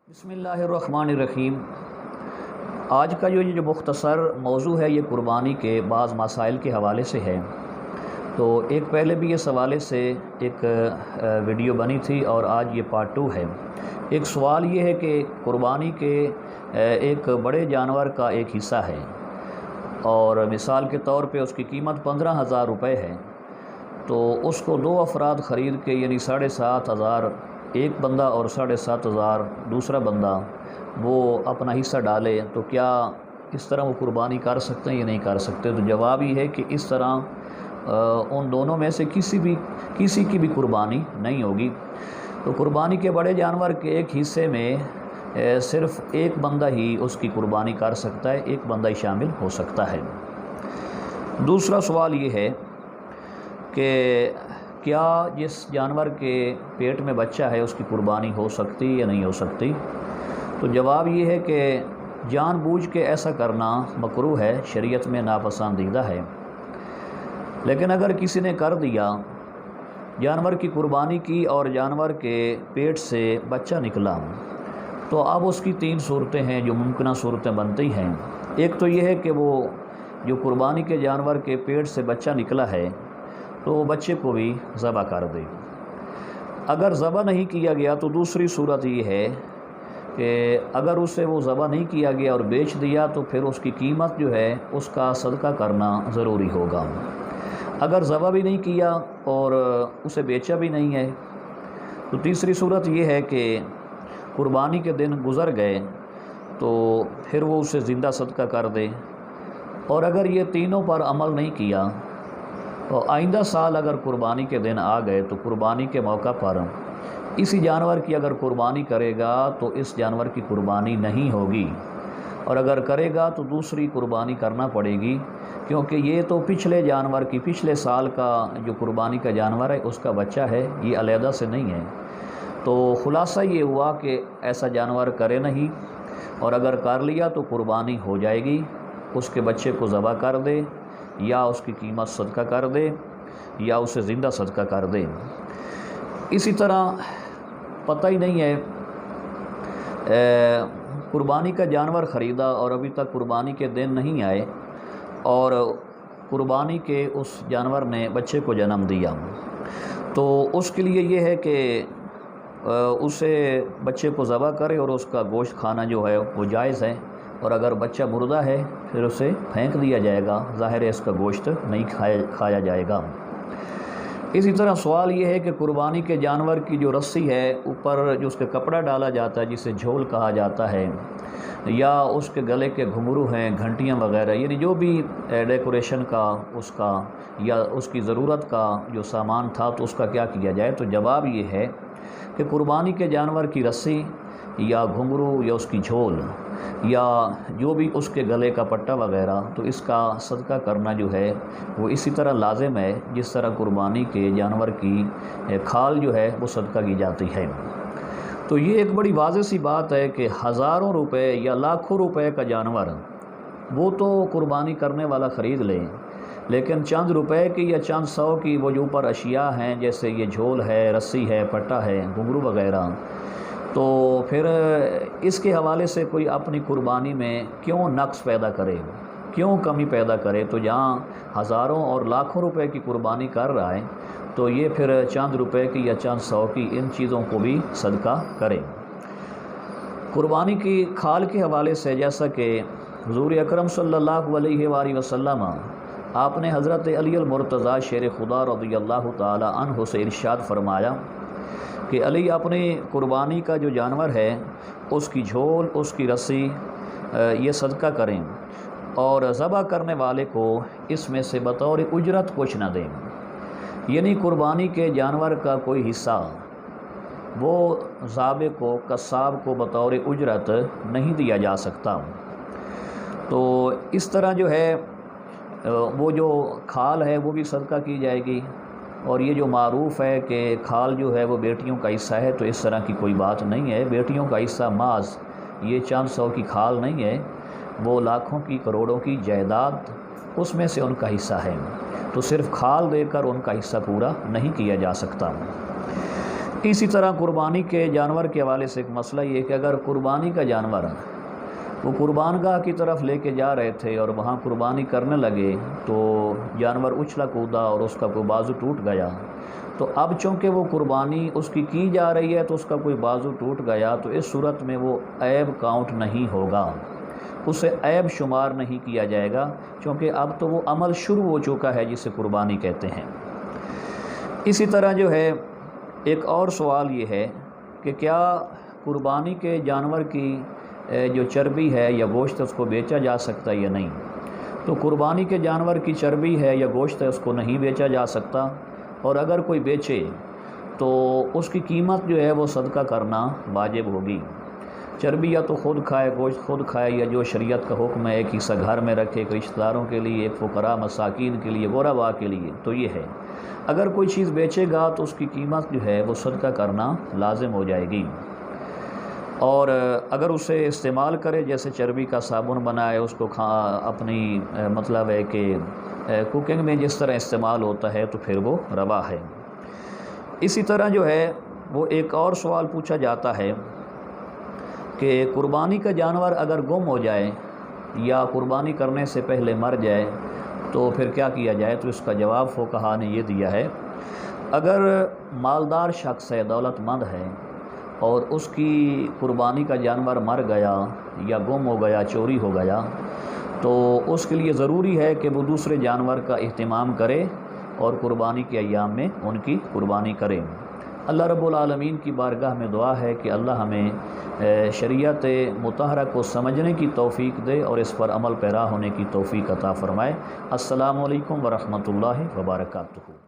بسم اللہ الرحمن الرحیم۔ آج کا جو مختصر موضوع ہے یہ قربانی کے بعض مسائل کے حوالے سے ہے۔ تو ایک پہلے بھی اس حوالے سے ایک ویڈیو بنی تھی اور آج یہ پارٹ 2 ہے۔ ایک سوال یہ ہے کہ قربانی کے ایک بڑے جانور کا ایک حصہ ہے اور مثال کے طور پہ اس کی قیمت 15,000 روپے ہے، تو اس کو 2 افراد خرید کے یعنی 7,500 ایک بندہ اور 7,500 دوسرا بندہ وہ اپنا حصہ ڈالے، تو کیا اس طرح وہ قربانی کر سکتے ہیں یا نہیں کر سکتے؟ تو جواب یہ ہے کہ اس طرح ان دونوں میں سے کسی کی بھی قربانی نہیں ہوگی۔ تو قربانی کے بڑے جانور کے ایک حصے میں صرف ایک بندہ ہی اس کی قربانی کر سکتا ہے، ایک بندہ ہی شامل ہو سکتا ہے۔ دوسرا سوال یہ ہے کہ کیا جس جانور کے پیٹ میں بچہ ہے اس کی قربانی ہو سکتی یا نہیں ہو سکتی؟ تو جواب یہ ہے کہ جان بوجھ کے ایسا کرنا مکروہ ہے، شریعت میں ناپسندیدہ ہے۔ لیکن اگر کسی نے کر دیا، جانور کی قربانی کی اور جانور کے پیٹ سے بچہ نکلا، تو اب اس کی 3 صورتیں ہیں جو ممکنہ صورتیں بنتی ہیں۔ ایک تو یہ ہے کہ وہ جو قربانی کے جانور کے پیٹ سے بچہ نکلا ہے تو وہ بچے کو بھی ذبح کر دے۔ اگر ذبح نہیں کیا گیا تو دوسری صورت یہ ہے کہ اگر اسے وہ ذبح نہیں کیا گیا اور بیچ دیا تو پھر اس کی قیمت جو ہے اس کا صدقہ کرنا ضروری ہوگا۔ اگر ذبح بھی نہیں کیا اور اسے بیچا بھی نہیں ہے تو تیسری صورت یہ ہے کہ قربانی کے دن گزر گئے تو پھر وہ اسے زندہ صدقہ کر دے۔ اور اگر یہ تینوں پر عمل نہیں کیا تو آئندہ سال اگر قربانی کے دن آ گئے تو قربانی کے موقع پر اسی جانور کی اگر قربانی کرے گا تو اس جانور کی قربانی نہیں ہوگی، اور اگر کرے گا تو دوسری قربانی کرنا پڑے گی، کیونکہ یہ تو پچھلے جانور کی پچھلے سال کا جو قربانی کا جانور ہے اس کا بچہ ہے، یہ علیحدہ سے نہیں ہے۔ تو خلاصہ یہ ہوا کہ ایسا جانور کرے نہیں، اور اگر کر لیا تو قربانی ہو جائے گی، اس کے بچے کو ذبح کر دے یا اس کی قیمت صدقہ کر دے یا اسے زندہ صدقہ کر دے۔ اسی طرح پتہ ہی نہیں ہے قربانی کا جانور خریدا اور ابھی تک قربانی کے دن نہیں آئے اور قربانی کے اس جانور نے بچے کو جنم دیا، تو اس کے لیے یہ ہے کہ اسے بچے کو ذبح کرے اور اس کا گوشت کھانا جو ہے وہ جائز ہے، اور اگر بچہ مردہ ہے پھر اسے پھینک دیا جائے گا، ظاہر ہے اس کا گوشت نہیں کھایا جائے گا۔ اسی طرح سوال یہ ہے کہ قربانی کے جانور کی جو رسی ہے اوپر جو اس کے کپڑا ڈالا جاتا ہے جسے جھول کہا جاتا ہے، یا اس کے گلے کے گھنگرو ہیں، گھنٹیاں وغیرہ، یعنی جو بھی ڈیکوریشن کا اس کا یا اس کی ضرورت کا جو سامان تھا تو اس کا کیا کیا جائے؟ تو جواب یہ ہے کہ قربانی کے جانور کی رسی یا گھنگرو یا اس کی جھول یا جو بھی اس کے گلے کا پٹا وغیرہ، تو اس کا صدقہ کرنا جو ہے وہ اسی طرح لازم ہے جس طرح قربانی کے جانور کی کھال جو ہے وہ صدقہ کی جاتی ہے۔ تو یہ ایک بڑی واضح سی بات ہے کہ ہزاروں روپے یا لاکھوں روپے کا جانور وہ تو قربانی کرنے والا خرید لے، لیکن چند روپے کی یا چند 100 کی وہ جو اوپر اشیاء ہیں جیسے یہ جھول ہے، رسی ہے، پٹا ہے، گھنگرو وغیرہ، تو پھر اس کے حوالے سے کوئی اپنی قربانی میں کیوں نقص پیدا کرے، کیوں کمی پیدا کرے؟ تو جہاں ہزاروں اور لاکھوں روپے کی قربانی کر رہا ہے تو یہ پھر چند روپے کی یا چند 100 کی ان چیزوں کو بھی صدقہ کرے۔ قربانی کی کھال کے حوالے سے جیسا کہ حضور اکرم صلی اللہ علیہ وآلہ وسلم آپ نے حضرت علی المرتضیٰ شیر خدا رضی اللہ تعالی عنہ سے ارشاد فرمایا کہ علی اپنی قربانی کا جو جانور ہے اس کی جھول، اس کی رسی یہ صدقہ کریں اور ذبح کرنے والے کو اس میں سے بطور اجرت کچھ نہ دیں، یعنی قربانی کے جانور کا کوئی حصہ وہ ذابح کو، قصاب کو بطور اجرت نہیں دیا جا سکتا۔ تو اس طرح جو ہے وہ جو کھال ہے وہ بھی صدقہ کی جائے گی، اور یہ جو معروف ہے کہ کھال جو ہے وہ بیٹیوں کا حصہ ہے، تو اس طرح کی کوئی بات نہیں ہے۔ بیٹیوں کا حصہ محض یہ چند 100 کی کھال نہیں ہے، وہ لاکھوں کی، کروڑوں کی جائیداد اس میں سے ان کا حصہ ہے، تو صرف کھال دے کر ان کا حصہ پورا نہیں کیا جا سکتا۔ اسی طرح قربانی کے جانور کے حوالے سے ایک مسئلہ یہ کہ اگر قربانی کا جانور وہ قربان گاہ کی طرف لے کے جا رہے تھے اور وہاں قربانی کرنے لگے تو جانور اچھلا کودا اور اس کا کوئی بازو ٹوٹ گیا، تو اب چونکہ وہ قربانی اس کی جا رہی ہے تو اس کا کوئی بازو ٹوٹ گیا، تو اس صورت میں وہ عیب کاؤنٹ نہیں ہوگا، اسے عیب شمار نہیں کیا جائے گا، چونکہ اب تو وہ عمل شروع ہو چکا ہے جسے قربانی کہتے ہیں۔ اسی طرح جو ہے ایک اور سوال یہ ہے کہ کیا قربانی کے جانور کی جو چربی ہے یا گوشت اس کو بیچا جا سکتا ہے یا نہیں؟ تو قربانی کے جانور کی چربی ہے یا گوشت ہے اس کو نہیں بیچا جا سکتا، اور اگر کوئی بیچے تو اس کی قیمت جو ہے وہ صدقہ کرنا واجب ہوگی۔ چربی یا تو خود کھائے، گوشت خود کھائے، یا جو شریعت کا حکم ہے ایک حصہ گھر میں رکھے، ایک رشتہ داروں کے لیے، ایک فقراء مساکین کے لیے، غرباء کے لیے، تو یہ ہے۔ اگر کوئی چیز بیچے گا تو اس کی قیمت جو ہے وہ صدقہ کرنا لازم ہو جائے گی، اور اگر اسے استعمال کرے جیسے چربی کا صابن بنائے، اس کو اپنی مطلب ہے کہ کوکنگ میں جس طرح استعمال ہوتا ہے تو پھر وہ روا ہے۔ اسی طرح جو ہے وہ ایک اور سوال پوچھا جاتا ہے کہ قربانی کا جانور اگر گم ہو جائے یا قربانی کرنے سے پہلے مر جائے تو پھر کیا کیا جائے؟ تو اس کا جواب فقہا نے یہ دیا ہے، اگر مالدار شخص ہے، دولت مند ہے، اور اس کی قربانی کا جانور مر گیا یا گم ہو گیا، چوری ہو گیا، تو اس کے لیے ضروری ہے کہ وہ دوسرے جانور کا اہتمام کرے اور قربانی کے ایام میں ان کی قربانی کرے۔ اللہ رب العالمین کی بارگاہ میں دعا ہے کہ اللہ ہمیں شریعت مطہرہ کو سمجھنے کی توفیق دے اور اس پر عمل پیرا ہونے کی توفیق عطا فرمائے۔ السلام علیکم ورحمۃ اللہ وبرکاتہ۔